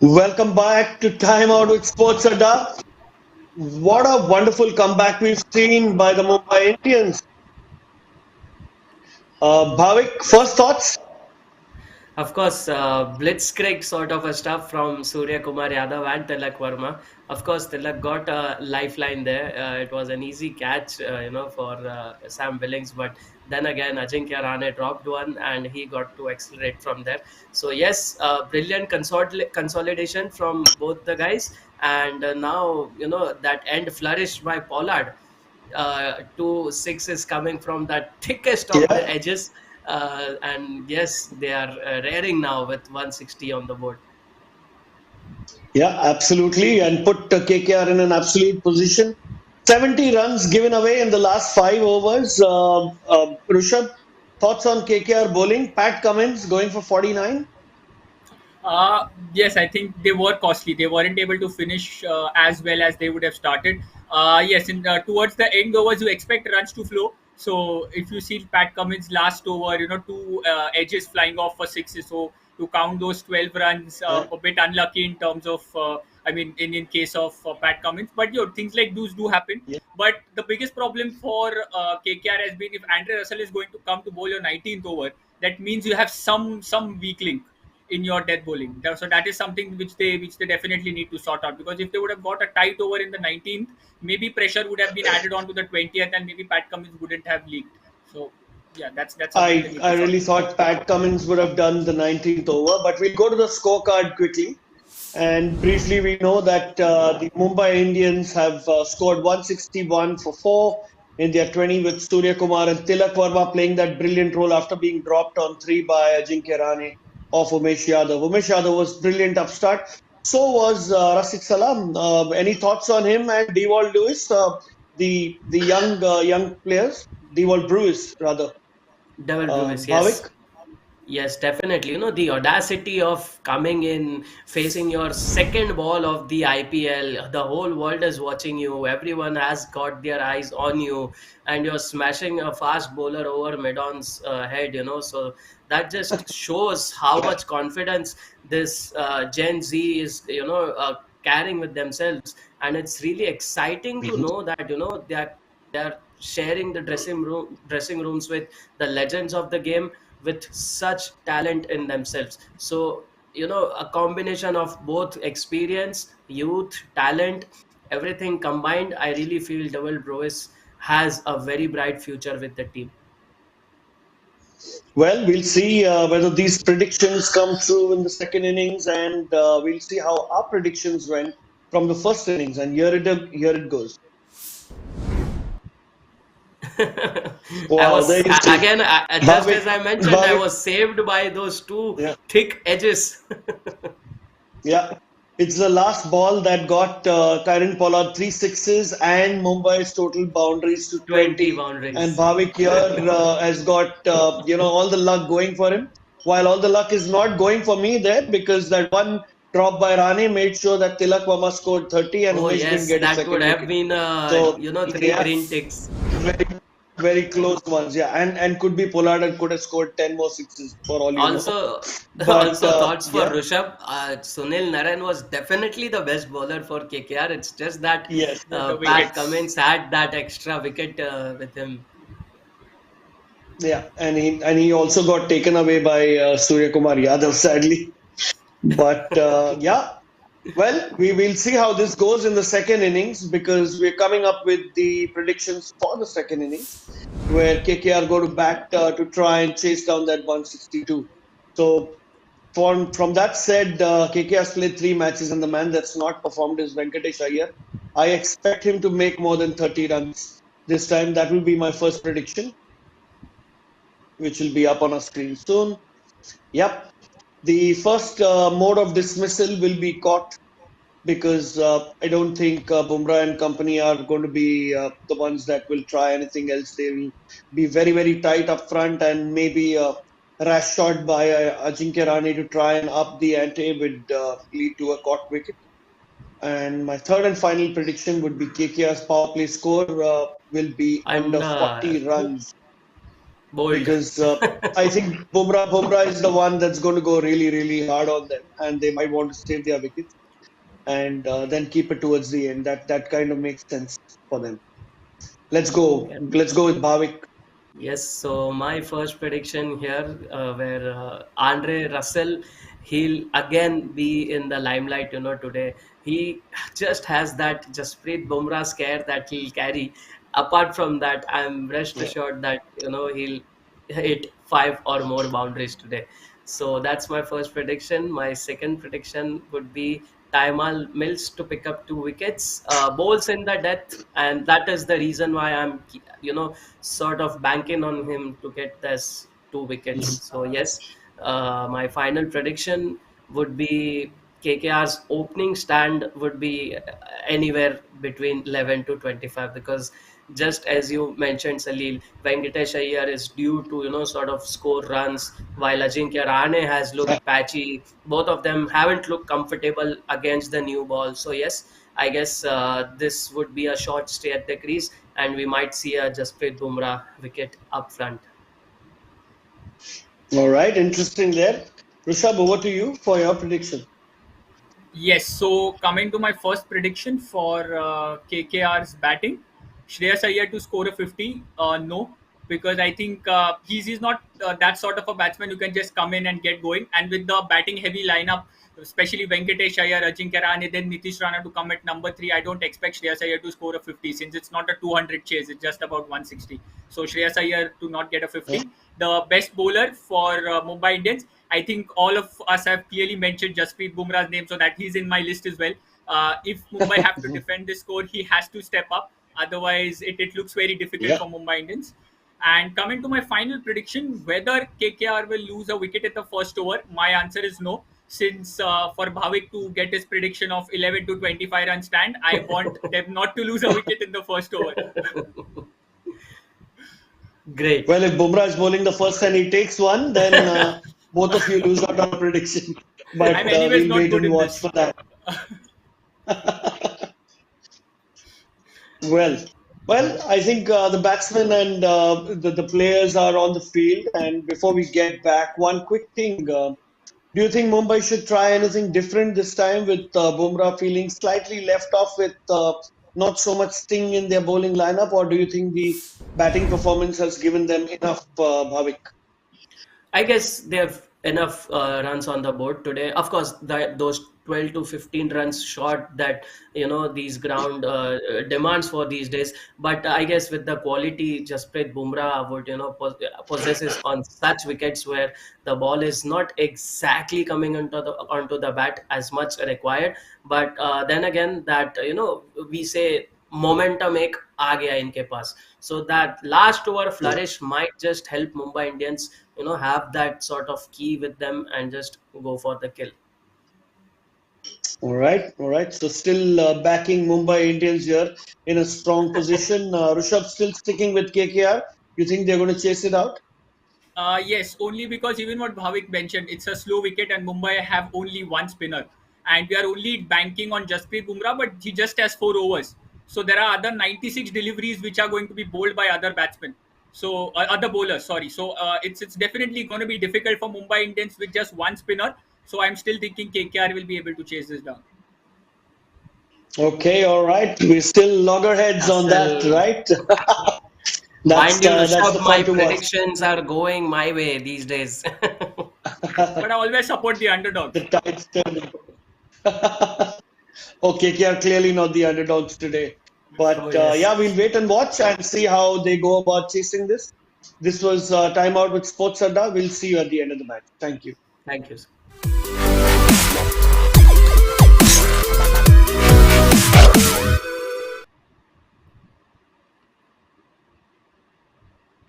Welcome back to Time Out with Sports Adda. What a wonderful comeback we've seen by the Mumbai Indians. Bhavik, first thoughts? Of course, blitzkrieg sort of a stuff from Surya Kumar Yadav and Tilak Verma. Of course, Tilak got a lifeline there. It was an easy catch, for Sam Billings. But then again, Ajinkya Rahane dropped one, and he got to accelerate from there. So yes, brilliant consolidation from both the guys. And now that end flourish by Pollard. Two sixes coming from that thickest of the Yeah, edges, and yes, they are raring now with 160 on the board. yeah, absolutely. And put KKR in an absolute position. 70 runs given away in the last 5 overs. Rishabh, thoughts on KKR bowling? Pat Cummins going for 49? Yes, I think they were costly. They weren't able to finish as well as they would have started. Yes, in towards the end overs, you expect runs to flow. So if you see Pat Cummins last over, two edges flying off for sixes. So to count those 12 runs, Yeah, a bit unlucky in terms of, I mean, in case of Pat Cummins. But things like those do happen. yeah. But the biggest problem for KKR has been if Andre Russell is going to come to bowl your 19th over, that means you have some weak link in your death bowling. So that is something which they definitely need to sort out, because if they would have got a tight over in the 19th, maybe pressure would have been added on to the 20th, and maybe Pat Cummins wouldn't have leaked. So yeah, that's something they I, need I to sort really out. thought Pat Cummins would have done the 19th over, but we'll go to the scorecard quickly. And briefly, we know that the Mumbai Indians have scored 161 for four in their 20 with Surya Kumar and Tilak Verma playing that brilliant role after being dropped on three by Ajinkya Rahane of Umesh Yadav. Umesh Yadav was brilliant upstart. So was Rasid Salam. Any thoughts on him and Dewald Lewis, the young players? Dewald Brewis, rather. Devil Brewis, yes. Bhavik? Yes, definitely. The audacity of coming in, facing your second ball of the IPL, the whole world is watching you, everyone has got their eyes on you, and you're smashing a fast bowler over mid-on's head. So that just shows how much confidence this Gen Z is, carrying with themselves. And it's really exciting to know that, they're sharing the dressing rooms with the legends of the game with such talent in themselves. So, a combination of both experience, youth, talent, everything combined, I really feel Devil Brewis has a very bright future with the team. Well, we'll see whether these predictions come true in the second innings, and we'll see how our predictions went from the first innings. And here it goes. I Wow, there was you see. again, just Bhavik, as I mentioned, I Bhavik, was saved by those two yeah, thick edges. yeah. It's the last ball that got Karen Pollard three sixes and Mumbai's total boundaries to 20 20. And boundaries. Bhavik here has got all the luck going for him. While all the luck is not going for me there because that one drop by Rane made sure that Tilak Verma scored 30 and Oh Umesh didn't yes, get his that would second have wicket. been So three yeah, green ticks. very very close ones. Yeah, and could be Pollard and could have scored 10 more sixes for all you know. Also, But also thoughts for yeah, Rishabh. Sunil Narayan was definitely the best bowler for KKR. It's just that yes. The Pat wickets. Cummins had that extra wicket with him. Yeah, and he also got taken away by Surya Kumar Yadav, sadly. But yeah, well, we will see how this goes in the second innings because we're coming up with the predictions for the second innings, where KKR go to bat to try and chase down that 162. So from that said, KKR has played three matches, and the man that's not performed is Venkatesh Iyer. I expect him to make more than 30 runs this time. That will be my first prediction, which will be up on our screen soon. Yep. The first mode of dismissal will be caught because I don't think Bumrah and company are going to be the ones that will try anything else. They will be very, very tight up front and maybe a rash shot by Ajinkya Rahane to try and up the ante would lead to a caught wicket. And my third and final prediction would be KKR's power play score will be under And 40 who runs. Bold. because I think Bumrah is the one that's going to go really, really hard on them, and they might want to save their wickets and then keep it towards the end. That kind of makes sense for them. Let's go. Yeah. Let's go with Bhavik. Yes, so my first prediction here, where Andre Russell, he'll again be in the limelight, today. He just has that Jasprit Bumrah scare that he'll carry. Apart from that, I'm rest Yeah. assured that, he'll hit five or more boundaries today. So that's my first prediction. My second prediction would be Taimal Mills to pick up 2 wickets, bowls in the death, and that is the reason why I'm, sort of banking on him to get this 2 wickets. So yes, my final prediction would be KKR's opening stand would be anywhere between 11 to 25, because just as you mentioned, Salil, Venkatesh Iyer is due to sort of score runs, while Ajinkya Rahane has Yeah. looked patchy. Both of them haven't looked comfortable against the new ball. So yes, I guess this would be a short stay at the crease, and we might see a Jasprit Bumrah wicket up front. All right. Interesting there. Rishabh, over to you for your prediction. Yes, so coming to my first prediction for KKR's batting, Shreyas Iyer to score a 50, no, because I think he's not that sort of a batsman who can just come in and get going. And with the batting heavy lineup, especially Venkatesh Iyer, Ajinkya Rahane, then Nitish Rana to come at number 3, I don't expect Shreyas Iyer to score a 50 since it's not a 200 chase, it's just about 160. So Shreyas Iyer to not get a Yeah. 50. The best bowler for Mumbai Indians, I think all of us have clearly mentioned Jasprit Bumrah's name, so that he's in my list as well. If Mumbai have to defend this score, he has to step up. Otherwise, it looks very difficult Yeah. for Mumbai Indians. And coming to my final prediction, whether KKR will lose a wicket at the first over, my answer is no. Since for Bhavik to get his prediction of 11 to 25 run stand, I want them not to lose a wicket in the first over. Great. Well, if Bumrah is bowling the first and he takes one, then both of you lose out on prediction. I'm But anyways we'll not wait good and in watch this. for that. Well, I think the batsmen and the players are on the field. And before we get back, one quick thing. Do you think Mumbai should try anything different this time with Bumrah feeling slightly left off with not so much sting in their bowling lineup? Or do you think the batting performance has given them enough, Bhavik? I guess they have enough runs on the board today. Of course, those 12 to 15 runs short that these ground demands for these days. But I guess with the quality Jasprit Bumrah would possesses on such wickets where the ball is not exactly coming onto the bat as much required. But then again, that we say momentum एक आ गया इनके पास, so that last over Yeah. flourish might just help Mumbai Indians have that sort of key with them and just go for the kill. All right. All right. So still backing Mumbai Indians here in a strong position. Rishabh still sticking with KKR. You think they're going to chase it out? Yes, only because even what Bhavik mentioned, it's a slow wicket and Mumbai have only one spinner. And we are only banking on Jasprit Bumrah, but he just has 4 overs. So there are other 96 deliveries which are going to be bowled by other batsmen. So other bowlers, sorry. So it's definitely going to be difficult for Mumbai Indians with just one spinner. So I'm still thinking KKR will be able to chase this down. Okay. All right. We still loggerheads on that, Still, right? mind you, That's Rishabh, the my fun to watch. predictions are going my way these days. But I always support the The underdogs. tide's turning. Okay, KKR clearly not the underdogs today. Oh But yes, yeah, we'll wait and watch and see how they go about chasing this. This was Time Out with Sports Adda. We'll see you at the end of the match. Thank you. thank you.